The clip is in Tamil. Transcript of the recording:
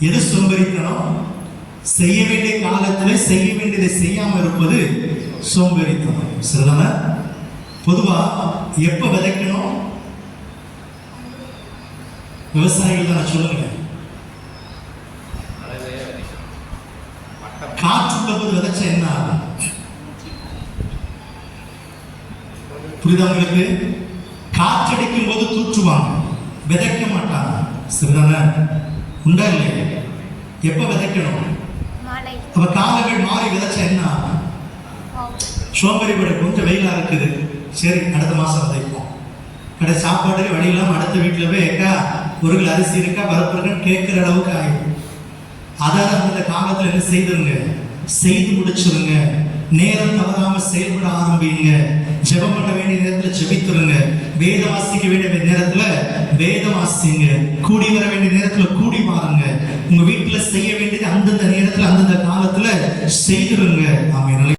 எது சோம்பேறித்தனம்? செய்ய வேண்டிய காலத்தில் செய்ய வேண்டியதை செய்யாம இருப்பது சோம்பேறித்தனம். சரிதானே? பொதுவா எப்ப விதைக்கணும்? விவசாயிகள் தான் சொல்லுங்க. காற்றுள்ள போது விதைச்சா என்ன ஆகும்? புரியுதா உங்களுக்கு? காற்றடிக்கும் போது தூற்றுவாங்க, விதைக்க மாட்டாங்க. சரிதானே? உண்டா இல்லையா? எப்ப விதைக்கணும்? அப்ப காலங்கள் மாறி விதைச்சா என்ன ஆகும்? சோம்பேறிப்பட கொஞ்சம் வெயிலா இருக்குது, சரி அடுத்த மாசம் விதைப்போம். கடை சாப்பாடுக்கு வழி இல்லாம அடுத்த வீட்டுல போய் ஏக்கா ஒரு கிலோ அரிசி இருக்கா பருப்பு இருக்குன்னு கேட்கிற அளவுக்கு ஆயிடும். அதாவது அந்த காலத்துல என்ன செய்துருங்க, செய்து முடிச்சிருங்க. நேரம் தவறாம செயல்பட ஆரம்பிங்க. ஜெபம் பண்ண வேண்டிய நேரத்துல ஜெபித்துருங்க. வேதம் வாசிக்க வேண்டிய நேரத்துல வேதம் வாசிங்க. கூடி வர வேண்டிய நேரத்துல கூடி வாருங்க. உங்க வீட்டுல செய்ய வேண்டியது அந்தந்த நேரத்துல அந்தந்த காலத்துல செய்திருங்க. ஆமென்.